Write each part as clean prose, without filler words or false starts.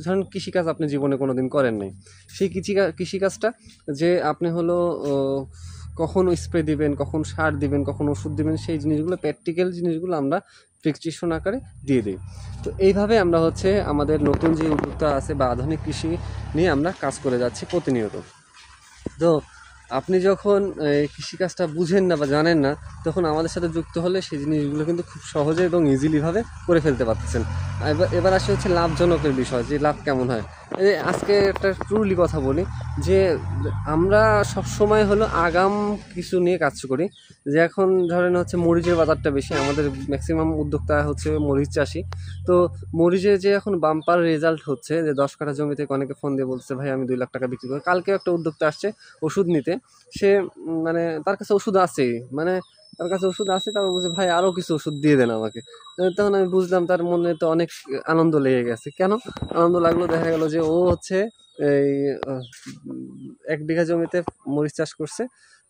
ধরেন কৃষিকাজ আপনি জীবনে কোনো দিন করেন নাই, সেই কৃষিকাজটা যে আপনি হলো কখন স্প্রে দিবেন, কখন সার দিবেন, কখন ওষুধ দিবেন, সেই জিনিসগুলো প্র্যাকটিক্যাল জিনিসগুলো আমরা প্রেসক্রিপশন আকারে দিয়ে দিই। তো এইভাবে আমরা হচ্ছে আমাদের নতুন যে উদ্যোক্তা আছে বা আধুনিক কৃষি নিয়ে আমরা কাজ করে যাচ্ছি প্রতিনিয়ত। তো আপনি যখন কৃষিকাজটা বুঝেন না বা জানেন না, তখন আমাদের সাথে যুক্ত হলে সেই জিনিসগুলো কিন্তু খুব সহজে এবং ইজিলিভাবে করে ফেলতে পারতেছেন। এবার আসে হচ্ছে লাভজনকের বিষয়, যে লাভ কেমন হয়। এই আজকে একটা ট্রুলি কথা বলি, যে আমরা সবসময় হলো আগাম কিছু নিয়ে কাজ করি। যে এখন ধরেন হচ্ছে মরিচের বাজারটা বেশি, আমাদের ম্যাক্সিমাম উদ্যোক্তা হচ্ছে মরিচ চাষি। তো মরিচের যে এখন বাম্পার রেজাল্ট হচ্ছে, যে 10 কাঠা জমি থেকে অনেকে ফোন দিয়ে বলছে ভাই আমি 2 লাখ টাকা বিক্রি করি। কালকে একটা উদ্যোক্তা আসছে ওষুধ নিতে, সে মানে তার কাছে ওষুধ আছে, মানে তার কাছে ওষুধ আছে, তারপর বলছে ভাই আরও কিছু ওষুধ দিয়ে দেন আমাকে। তখন আমি বুঝলাম তার মনে তো অনেক আনন্দ লেগে গেছে। কেন আনন্দ লাগলো? দেখা গেল যে ও হচ্ছে এই 1 বিঘা জমিতে মরিচ চাষ করছে।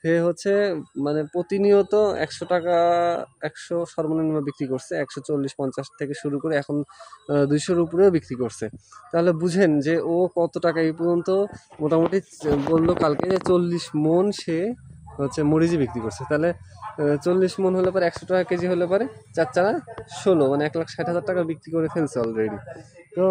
সে হচ্ছে মানে প্রতিনিয়ত 100 টাকা, 100 সর্বনিম্ন বিক্রি করছে, 140-50 থেকে শুরু করে এখন 200-র উপরেও বিক্রি করছে। তাহলে বুঝেন যে ও কত টাকা এই পর্যন্ত মোটামুটি বললো কালকে যে 40 মণ সে হচ্ছে মরিচই বিক্রি করছে। তাহলে 40 মণ হলে পরে 100 টাকা কেজি হলে পরে 4 চারা 16, মানে 1,60,000 টাকা বিক্রি করে ফেলছে অলরেডি। তো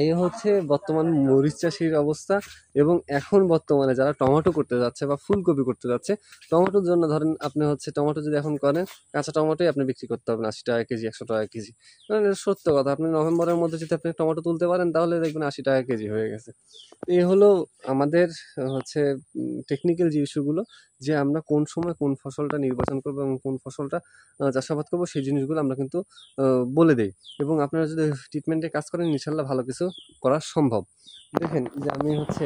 এই হচ্ছে বর্তমান মরিচ চাষির অবস্থা। এবং এখন বর্তমানে যারা টমেটো করতে যাচ্ছে বা ফুলকপি করতে যাচ্ছে, টমেটোর জন্য ধরেন আপনি হচ্ছে টমেটো যদি এখন করেন, কাঁচা টমেটোই আপনি বিক্রি করতে পারবেন 80 টাকা কেজি, 100 টাকা কেজি। কারণ এটা সত্য কথা, আপনি নভেম্বরের মধ্যে যদি আপনি টমেটো তুলতে পারেন তাহলে দেখবেন 80 টাকা কেজি হয়ে গেছে। এই হলো আমাদের হচ্ছে টেকনিক্যাল যে ইস্যুগুলো, যে আমরা কোন সময় কোন ফসলটা নির্বাচন করবো এবং কোন ফসলটা চাষাবাদ করবো, সেই জিনিসগুলো আমরা কিন্তু বলে দেই। এবং আপনারা যদি ট্রিটমেন্টে কাজ করেন, ইনশাল্লাহ ভালো কিছু করা সম্ভব। দেখেন যে আমি হচ্ছে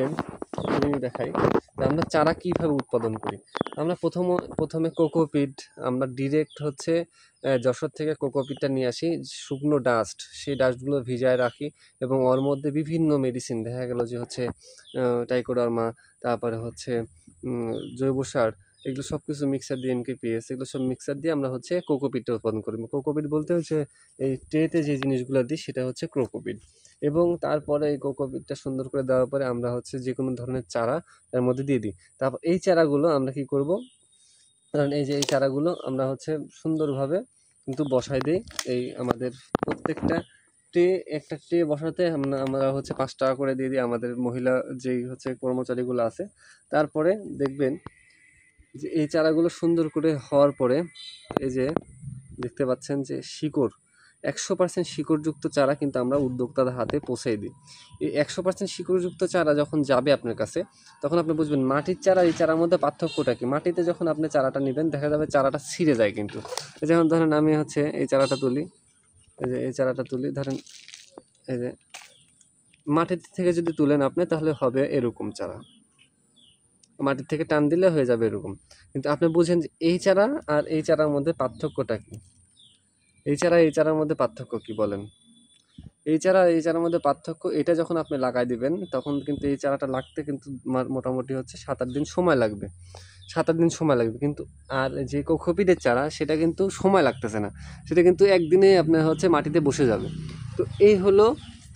দেখাই যে আমরা চারা কিভাবে উৎপাদন করি। আমরা প্রথমে কোকোপিট, আমরা ডিরেক্ট হচ্ছে যশোর থেকে কোকোপিটটা নিয়ে আসি, শুকনো ডাস্ট, সেই ডাস্টগুলো ভিজায় রাখি এবং ওর মধ্যে বিভিন্ন মেডিসিন, দেখা গেল যে হচ্ছে টাইকোডার্মা, তারপরে হচ্ছে জৈব সার, এগুলো সব কিছু মিক্সার দিয়ে, NPK, এগুলো সব মিক্সার দিয়ে আমরা হচ্ছে কোকোপিটটা উৎপাদন করি। কোকোপিট বলতে হচ্ছে এই ট্রেতে যে জিনিসগুলো দিই সেটা হচ্ছে কোকোপিট। এবং তারপরে এই কোকোপিটটা সুন্দর করে দেওয়ার পরে আমরা হচ্ছে যে কোনো ধরনের চারা এর মধ্যে দিয়ে দিই। তারপর এই চারাগুলো আমরা কি করব, কারণ এই যে এই চারাগুলো আমরা হচ্ছে সুন্দরভাবে কিন্তু বসাই দিই। এই আমাদের প্রত্যেকটা একটা ট্রে বসাতে আমরা হচ্ছে 5 টাকা করে দিয়ে দিই আমাদের মহিলা যেই হচ্ছে কর্মচারীগুলো আছে। তারপরে দেখবেন যে এই চারাগুলো সুন্দর করে হওয়ার পরে এই যে দেখতে পাচ্ছেন যে শিকড়, 100% শিকড়যুক্ত চারা কিন্তু আমরা উদ্যোক্তাদের হাতে পৌঁছে দিই। এই 100% শিকড়যুক্ত চারা যখন যাবে আপনার কাছে, তখন আপনি বুঝবেন মাটির চারা এই চারার মধ্যে পার্থক্যটা কি। মাটিতে যখন আপনি চারাটা নেবেন, দেখা যাবে চারাটা ছিঁড়ে যায়। কিন্তু যেমন ধরেন আমি হচ্ছে এই চারাটা তুলি, এই যে এই চারাটা তুলি, ধরেন এই যে মাটির থেকে যদি তুলেন আপনি, তাহলে হবে এরকম চারা, মাটির থেকে টান দিলে হয়ে যাবে এরকম। কিন্তু আপনি বুঝেন যে এই চারা আর এই চারার মধ্যে পার্থক্যটা কি। এই চারার মধ্যে পার্থক্য কি বলেন? এই চারার মধ্যে পার্থক্য এটা, যখন আপনি লাগাই দিবেন তখন কিন্তু এই চারাটা লাগতে কিন্তু মোটামুটি হচ্ছে 7-8 দিন সময় লাগবে, 7-8 দিন সময় লাগবে। কিন্তু আর যে কোকোপিটের চারা, সেটা কিন্তু সময় লাগতেছে না, সেটা কিন্তু একদিনে আপনার হচ্ছে মাটিতে বসে যাবে। তো এই হলো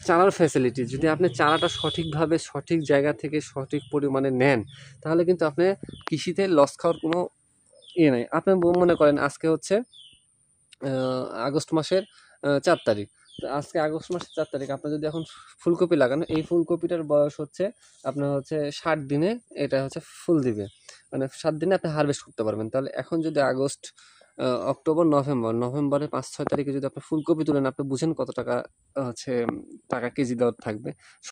চারার ফ্যাসিলিটি। যদি আপনি চারাটা সঠিকভাবে সঠিক জায়গা থেকে সঠিক পরিমাণে নেন, তাহলে কিন্তু আপনি কৃষিতে লস খাওয়ার কোনো ইয়ে নাই। আপনি মনে করেন আজকে হচ্ছে আগস্ট মাসের 4 তারিখ। তো আজকে আগস্ট মাসের 4 তারিখ, আপনার যদি এখন ফুলকপি লাগান, এই ফুলকপিটার বয়স হচ্ছে আপনার হচ্ছে 60 দিনে এটা হচ্ছে ফুল দিবে, মানে 7 দিনে আপনি হারভেস্ট করতে পারবেন। তাহলে এখন যদি আগস্ট, অক্টোবর, নভেম্বরের 5-6 তারিখে যদি আপনি ফুলকপি তুলেন, আপনি বুঝেন কত টাকা হচ্ছে টাকা কেজি দর থাকবে।